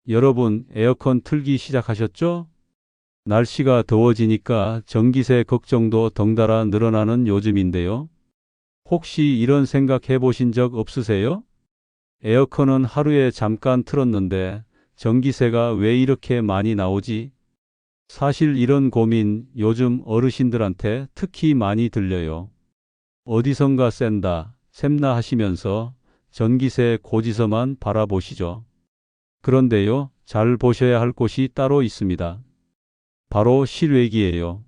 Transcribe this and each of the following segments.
여러분, 에어컨 틀기 시작하셨죠? 날씨가 더워지니까 전기세 걱정도 덩달아 늘어나는 요즘인데요. 혹시 이런 생각 해보신 적 없으세요? 에어컨은 하루에 잠깐 틀었는데 전기세가 왜 이렇게 많이 나오지? 사실 이런 고민 요즘 어르신들한테 특히 많이 들려요. 어디선가 샌다, 샘나 하시면서 전기세 고지서만 바라보시죠. 그런데요, 잘 보셔야 할 곳이 따로 있습니다. 바로 실외기예요.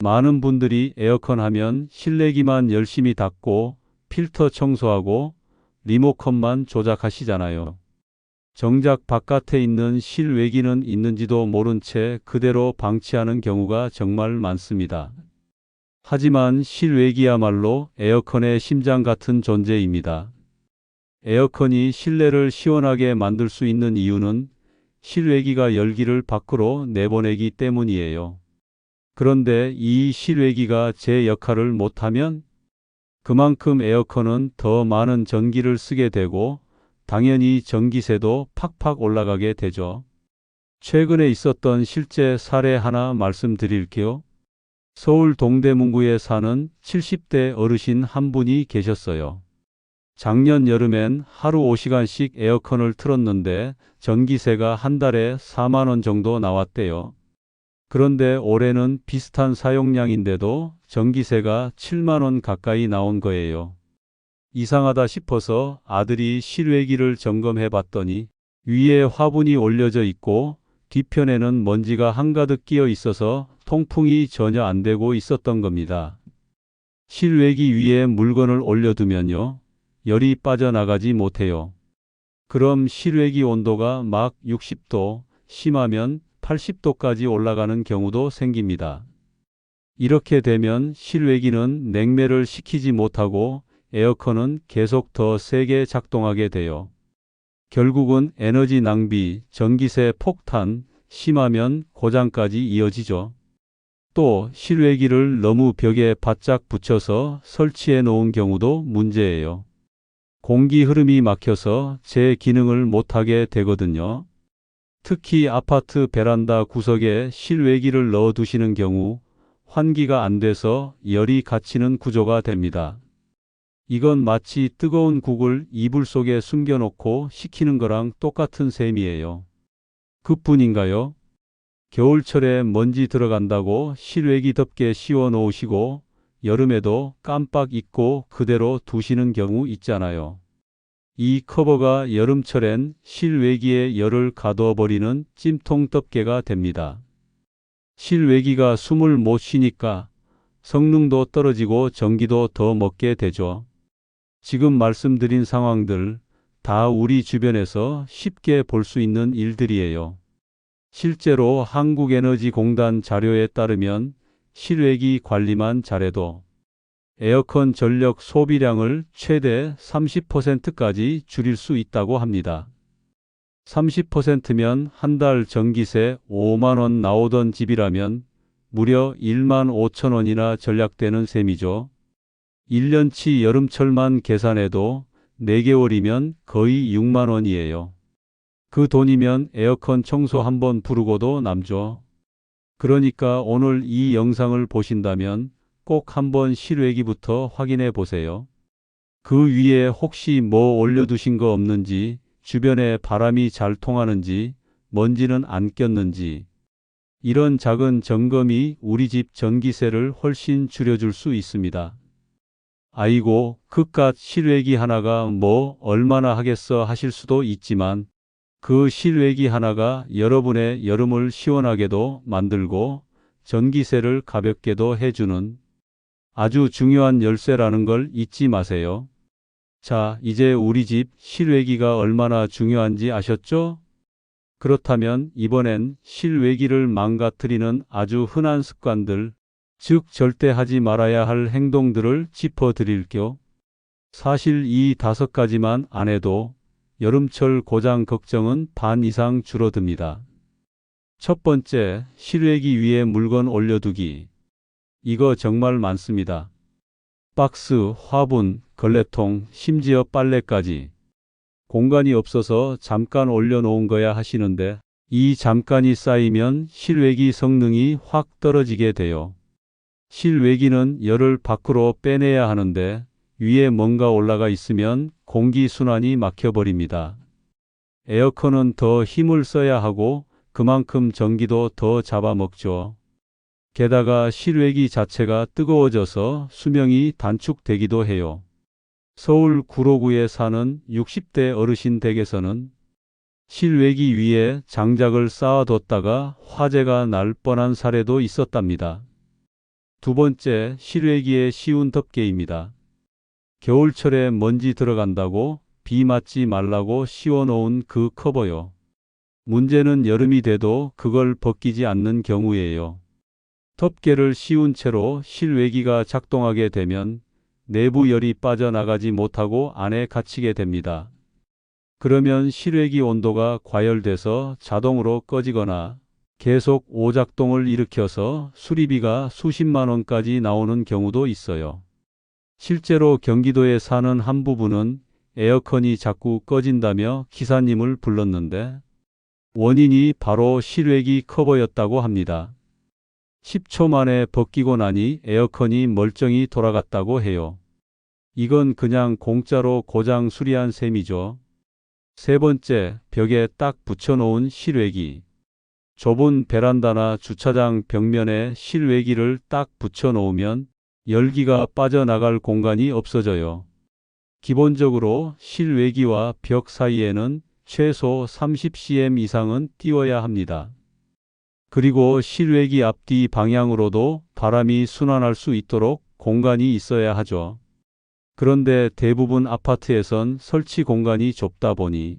많은 분들이 에어컨 하면 실내기만 열심히 닫고 필터 청소하고 리모컨만 조작하시잖아요. 정작 바깥에 있는 실외기는 있는지도 모른 채 그대로 방치하는 경우가 정말 많습니다. 하지만 실외기야말로 에어컨의 심장 같은 존재입니다. 에어컨이 실내를 시원하게 만들 수 있는 이유는 실외기가 열기를 밖으로 내보내기 때문이에요. 그런데 이 실외기가 제 역할을 못하면 그만큼 에어컨은 더 많은 전기를 쓰게 되고 당연히 전기세도 팍팍 올라가게 되죠. 최근에 있었던 실제 사례 하나 말씀드릴게요. 서울 동대문구에 사는 70대 어르신 한 분이 계셨어요. 작년 여름엔 하루 5시간씩 에어컨을 틀었는데 전기세가 한 달에 4만 원 정도 나왔대요. 그런데 올해는 비슷한 사용량인데도 전기세가 7만 원 가까이 나온 거예요. 이상하다 싶어서 아들이 실외기를 점검해 봤더니 위에 화분이 올려져 있고 뒤편에는 먼지가 한가득 끼어 있어서 통풍이 전혀 안 되고 있었던 겁니다. 실외기 위에 물건을 올려두면요, 열이 빠져나가지 못해요. 그럼 실외기 온도가 막 60도, 심하면 80도까지 올라가는 경우도 생깁니다. 이렇게 되면 실외기는 냉매를 식히지 못하고 에어컨은 계속 더 세게 작동하게 돼요. 결국은 에너지 낭비, 전기세 폭탄, 심하면 고장까지 이어지죠. 또 실외기를 너무 벽에 바짝 붙여서 설치해 놓은 경우도 문제예요. 공기 흐름이 막혀서 제 기능을 못하게 되거든요. 특히 아파트 베란다 구석에 실외기를 넣어 두시는 경우 환기가 안 돼서 열이 갇히는 구조가 됩니다. 이건 마치 뜨거운 국을 이불 속에 숨겨놓고 식히는 거랑 똑같은 셈이에요. 그뿐인가요? 겨울철에 먼지 들어간다고 실외기 덮개 씌워 놓으시고 여름에도 깜빡 잊고 그대로 두시는 경우 있잖아요. 이 커버가 여름철엔 실외기에 열을 가둬 버리는 찜통 덮개가 됩니다. 실외기가 숨을 못 쉬니까 성능도 떨어지고 전기도 더 먹게 되죠. 지금 말씀드린 상황들 다 우리 주변에서 쉽게 볼 수 있는 일들이에요. 실제로 한국에너지공단 자료에 따르면 실외기 관리만 잘해도 에어컨 전력 소비량을 최대 30%까지 줄일 수 있다고 합니다. 30%면 한 달 전기세 5만 원 나오던 집이라면 무려 1만 5천 원이나 절약되는 셈이죠. 1년치 여름철만 계산해도 4개월이면 거의 6만 원이에요. 그 돈이면 에어컨 청소 한번 부르고도 남죠. 그러니까 오늘 이 영상을 보신다면 꼭 한번 실외기부터 확인해 보세요. 그 위에 혹시 뭐 올려두신 거 없는지, 주변에 바람이 잘 통하는지, 먼지는 안 꼈는지. 이런 작은 점검이 우리 집 전기세를 훨씬 줄여줄 수 있습니다. 아이고, 그깟 실외기 하나가 뭐 얼마나 하겠어 하실 수도 있지만 그 실외기 하나가 여러분의 여름을 시원하게도 만들고 전기세를 가볍게도 해주는 아주 중요한 열쇠라는 걸 잊지 마세요. 자, 이제 우리 집 실외기가 얼마나 중요한지 아셨죠? 그렇다면 이번엔 실외기를 망가뜨리는 아주 흔한 습관들, 즉 절대 하지 말아야 할 행동들을 짚어드릴게요. 사실 이 5가지만 안 해도 여름철 고장 걱정은 반 이상 줄어듭니다. 첫 번째, 실외기 위에 물건 올려두기. 이거 정말 많습니다. 박스, 화분, 걸레통, 심지어 빨래까지. 공간이 없어서 잠깐 올려놓은 거야 하시는데 이 잠깐이 쌓이면 실외기 성능이 확 떨어지게 돼요. 실외기는 열을 밖으로 빼내야 하는데 위에 뭔가 올라가 있으면 공기순환이 막혀버립니다. 에어컨은 더 힘을 써야 하고 그만큼 전기도 더 잡아먹죠. 게다가 실외기 자체가 뜨거워져서 수명이 단축되기도 해요. 서울 구로구에 사는 60대 어르신 댁에서는 실외기 위에 장작을 쌓아뒀다가 화재가 날 뻔한 사례도 있었답니다. 두 번째, 실외기의 쉬운 덮개입니다. 겨울철에 먼지 들어간다고 비 맞지 말라고 씌워놓은 그 커버요. 문제는 여름이 돼도 그걸 벗기지 않는 경우예요. 덮개를 씌운 채로 실외기가 작동하게 되면 내부 열이 빠져나가지 못하고 안에 갇히게 됩니다. 그러면 실외기 온도가 과열돼서 자동으로 꺼지거나 계속 오작동을 일으켜서 수리비가 수십만 원까지 나오는 경우도 있어요. 실제로 경기도에 사는 한 부부는 에어컨이 자꾸 꺼진다며 기사님을 불렀는데 원인이 바로 실외기 커버였다고 합니다. 10초 만에 벗기고 나니 에어컨이 멀쩡히 돌아갔다고 해요. 이건 그냥 공짜로 고장 수리한 셈이죠. 세 번째, 벽에 딱 붙여놓은 실외기. 좁은 베란다나 주차장 벽면에 실외기를 딱 붙여놓으면 열기가 빠져나갈 공간이 없어져요. 기본적으로 실외기와 벽 사이에는 최소 30cm 이상은 띄워야 합니다. 그리고 실외기 앞뒤 방향으로도 바람이 순환할 수 있도록 공간이 있어야 하죠. 그런데 대부분 아파트에선 설치 공간이 좁다 보니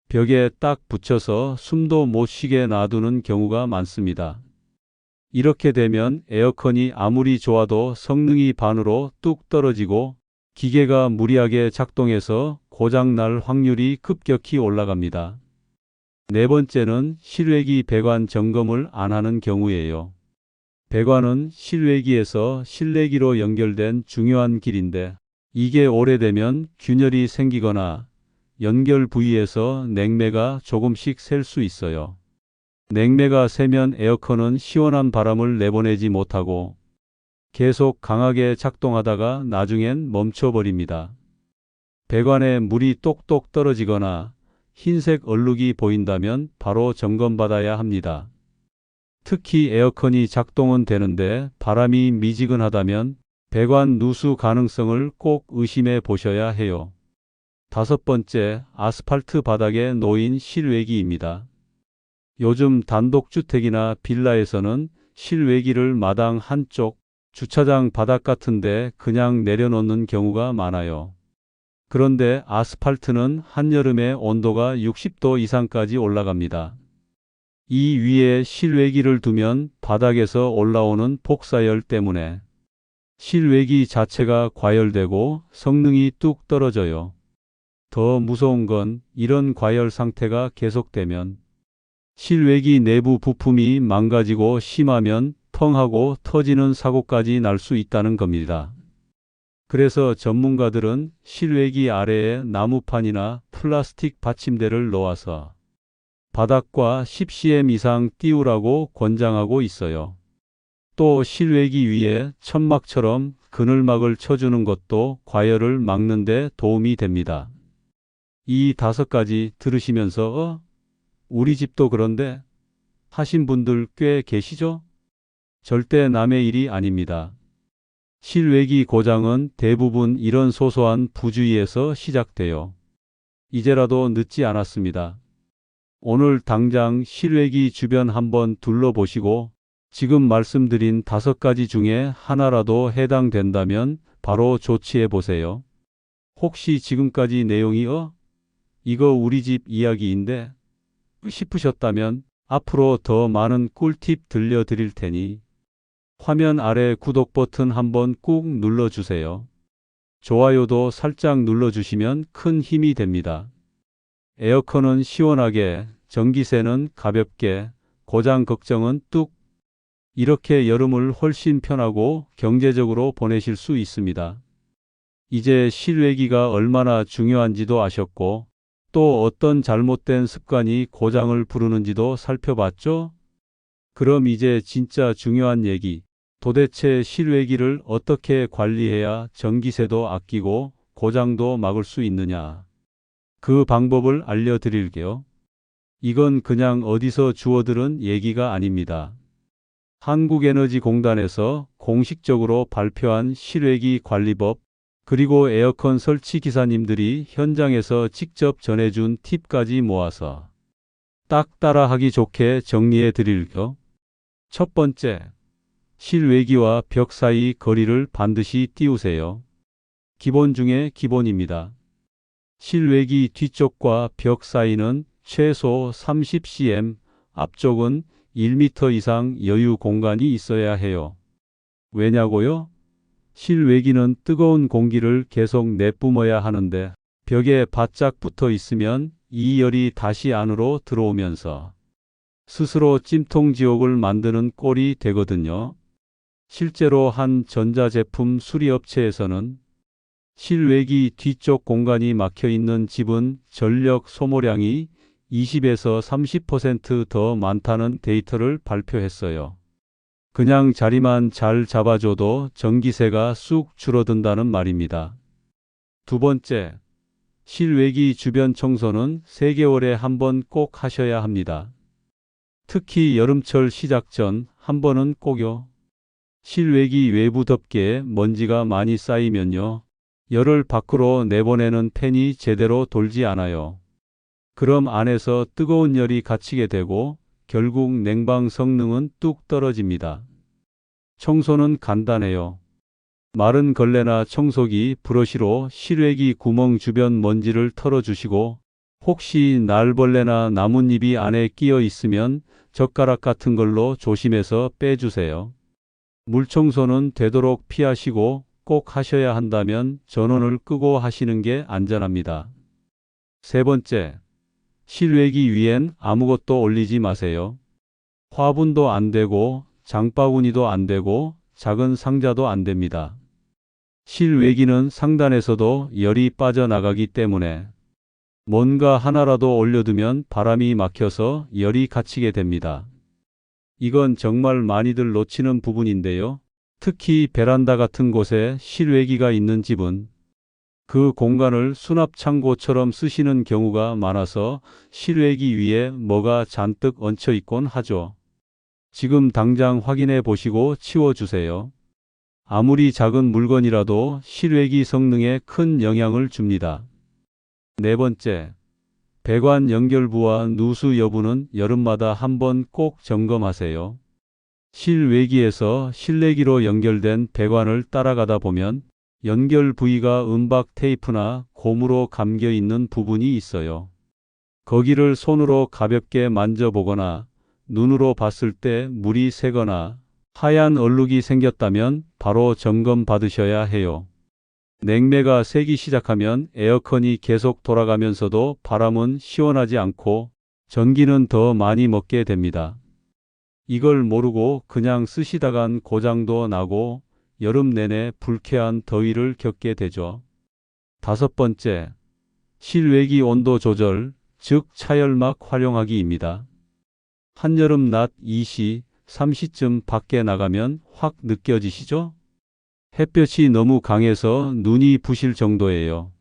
벽에 딱 붙여서 숨도 못 쉬게 놔두는 경우가 많습니다. 이렇게 되면 에어컨이 아무리 좋아도 성능이 반으로 뚝 떨어지고 기계가 무리하게 작동해서 고장날 확률이 급격히 올라갑니다. 네 번째는 실외기 배관 점검을 안 하는 경우예요. 배관은 실외기에서 실내기로 연결된 중요한 길인데 이게 오래되면 균열이 생기거나 연결 부위에서 냉매가 조금씩 셀 수 있어요. 냉매가 새면 에어컨은 시원한 바람을 내보내지 못하고 계속 강하게 작동하다가 나중엔 멈춰버립니다. 배관에 물이 똑똑 떨어지거나 흰색 얼룩이 보인다면 바로 점검받아야 합니다. 특히 에어컨이 작동은 되는데 바람이 미지근하다면 배관 누수 가능성을 꼭 의심해 보셔야 해요. 다섯 번째, 아스팔트 바닥에 놓인 실외기입니다. 요즘 단독주택이나 빌라에서는 실외기를 마당 한쪽, 주차장 바닥 같은데 그냥 내려놓는 경우가 많아요. 그런데 아스팔트는 한여름에 온도가 60도 이상까지 올라갑니다. 이 위에 실외기를 두면 바닥에서 올라오는 폭사열 때문에 실외기 자체가 과열되고 성능이 뚝 떨어져요. 더 무서운 건 이런 과열 상태가 계속되면 실외기 내부 부품이 망가지고 심하면 펑 하고 터지는 사고까지 날 수 있다는 겁니다. 그래서 전문가들은 실외기 아래에 나무판이나 플라스틱 받침대를 놓아서 바닥과 10cm 이상 띄우라고 권장하고 있어요. 또 실외기 위에 천막처럼 그늘막을 쳐주는 것도 과열을 막는 데 도움이 됩니다. 이 5가지 들으시면서 우리 집도 그런데 하신 분들 꽤 계시죠? 절대 남의 일이 아닙니다. 실외기 고장은 대부분 이런 소소한 부주의에서 시작돼요. 이제라도 늦지 않았습니다. 오늘 당장 실외기 주변 한번 둘러보시고 지금 말씀드린 5가지 중에 하나라도 해당된다면 바로 조치해 보세요. 혹시 지금까지 내용이 이거 우리 집 이야기인데 싶으셨다면 앞으로 더 많은 꿀팁 들려드릴 테니 화면 아래 구독 버튼 한번 꾹 눌러주세요. 좋아요도 살짝 눌러주시면 큰 힘이 됩니다. 에어컨은 시원하게, 전기세는 가볍게, 고장 걱정은 뚝. 이렇게 여름을 훨씬 편하고 경제적으로 보내실 수 있습니다. 이제 실외기가 얼마나 중요한지도 아셨고 또 어떤 잘못된 습관이 고장을 부르는지도 살펴봤죠? 그럼 이제 진짜 중요한 얘기. 도대체 실외기를 어떻게 관리해야 전기세도 아끼고 고장도 막을 수 있느냐? 그 방법을 알려드릴게요. 이건 그냥 어디서 주워들은 얘기가 아닙니다. 한국에너지공단에서 공식적으로 발표한 실외기 관리법, 그리고 에어컨 설치 기사님들이 현장에서 직접 전해준 팁까지 모아서 딱 따라하기 좋게 정리해 드릴게요. 첫 번째, 실외기와 벽 사이 거리를 반드시 띄우세요. 기본 중에 기본입니다. 실외기 뒤쪽과 벽 사이는 최소 30cm, 앞쪽은 1m 이상 여유 공간이 있어야 해요. 왜냐고요? 실외기는 뜨거운 공기를 계속 내뿜어야 하는데 벽에 바짝 붙어 있으면 이 열이 다시 안으로 들어오면서 스스로 찜통지옥을 만드는 꼴이 되거든요. 실제로 한 전자제품 수리업체에서는 실외기 뒤쪽 공간이 막혀 있는 집은 전력 소모량이 20에서 30% 더 많다는 데이터를 발표했어요. 그냥 자리만 잘 잡아줘도 전기세가 쑥 줄어든다는 말입니다. 두 번째, 실외기 주변 청소는 3개월에 한 번 꼭 하셔야 합니다. 특히 여름철 시작 전 한 번은 꼭요. 실외기 외부 덮개에 먼지가 많이 쌓이면요, 열을 밖으로 내보내는 팬이 제대로 돌지 않아요. 그럼 안에서 뜨거운 열이 갇히게 되고 결국 냉방 성능은 뚝 떨어집니다. 청소는 간단해요. 마른 걸레나 청소기, 브러쉬로 실외기 구멍 주변 먼지를 털어주시고, 혹시 날벌레나 나뭇잎이 안에 끼어 있으면 젓가락 같은 걸로 조심해서 빼주세요. 물청소는 되도록 피하시고 꼭 하셔야 한다면 전원을 끄고 하시는 게 안전합니다. 세 번째, 실외기 위엔 아무것도 올리지 마세요. 화분도 안 되고 장바구니도 안 되고 작은 상자도 안 됩니다. 실외기는 상단에서도 열이 빠져나가기 때문에 뭔가 하나라도 올려두면 바람이 막혀서 열이 갇히게 됩니다. 이건 정말 많이들 놓치는 부분인데요. 특히 베란다 같은 곳에 실외기가 있는 집은 그 공간을 수납 창고처럼 쓰시는 경우가 많아서 실외기 위에 뭐가 잔뜩 얹혀 있곤 하죠. 지금 당장 확인해 보시고 치워주세요. 아무리 작은 물건이라도 실외기 성능에 큰 영향을 줍니다. 네 번째, 배관 연결부와 누수 여부는 여름마다 한번 꼭 점검하세요. 실외기에서 실내기로 연결된 배관을 따라가다 보면 연결 부위가 은박 테이프나 고무로 감겨 있는 부분이 있어요. 거기를 손으로 가볍게 만져보거나 눈으로 봤을 때 물이 새거나 하얀 얼룩이 생겼다면 바로 점검 받으셔야 해요. 냉매가 새기 시작하면 에어컨이 계속 돌아가면서도 바람은 시원하지 않고 전기는 더 많이 먹게 됩니다. 이걸 모르고 그냥 쓰시다간 고장도 나고 여름 내내 불쾌한 더위를 겪게 되죠. 다섯 번째, 실외기 온도 조절, 즉 차열막 활용하기입니다. 한여름 낮 2시, 3시쯤 밖에 나가면 확 느껴지시죠? 햇볕이 너무 강해서 눈이 부실 정도예요.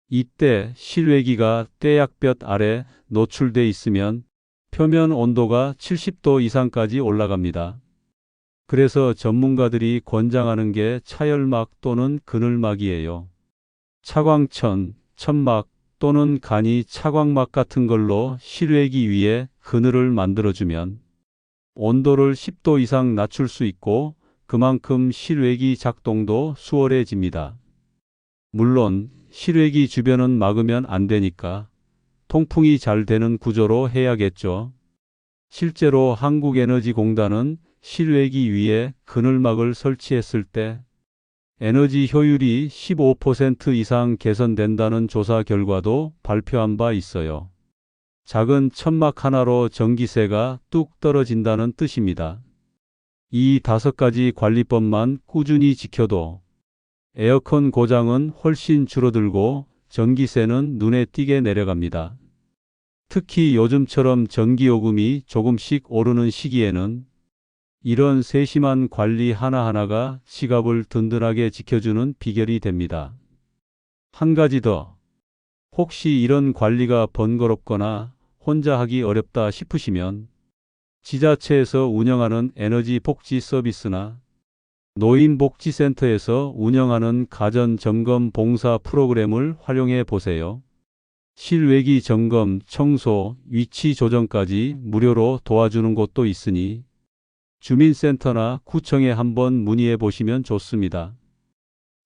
이때 실외기가 떼약볕 아래 노출돼 있으면 표면 온도가 70도 이상까지 올라갑니다. 그래서 전문가들이 권장하는 게 차열막 또는 그늘막이에요. 차광천, 천막 또는 간이 차광막 같은 걸로 실외기 위에 그늘을 만들어주면 온도를 10도 이상 낮출 수 있고 그만큼 실외기 작동도 수월해집니다. 물론 실외기 주변은 막으면 안 되니까 통풍이 잘 되는 구조로 해야겠죠. 실제로 한국에너지공단은 실외기 위에 그늘막을 설치했을 때 에너지 효율이 15% 이상 개선된다는 조사 결과도 발표한 바 있어요. 작은 천막 하나로 전기세가 뚝 떨어진다는 뜻입니다. 이 5가지 관리법만 꾸준히 지켜도 에어컨 고장은 훨씬 줄어들고 전기세는 눈에 띄게 내려갑니다. 특히 요즘처럼 전기요금이 조금씩 오르는 시기에는 이런 세심한 관리 하나하나가 지갑을 든든하게 지켜주는 비결이 됩니다. 한 가지 더. 혹시 이런 관리가 번거롭거나 혼자 하기 어렵다 싶으시면 지자체에서 운영하는 에너지 복지 서비스나 노인복지센터에서 운영하는 가전점검 봉사 프로그램을 활용해 보세요. 실외기 점검, 청소, 위치 조정까지 무료로 도와주는 곳도 있으니 주민센터나 구청에 한번 문의해 보시면 좋습니다.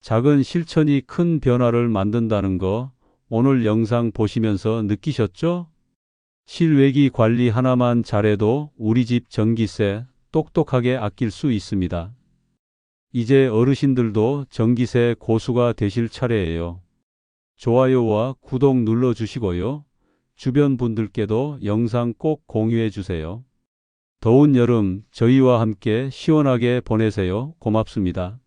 작은 실천이 큰 변화를 만든다는 거 오늘 영상 보시면서 느끼셨죠? 실외기 관리 하나만 잘해도 우리 집 전기세 똑똑하게 아낄 수 있습니다. 이제 어르신들도 전기세 고수가 되실 차례예요. 좋아요와 구독 눌러주시고요. 주변 분들께도 영상 꼭 공유해 주세요. 더운 여름 저희와 함께 시원하게 보내세요. 고맙습니다.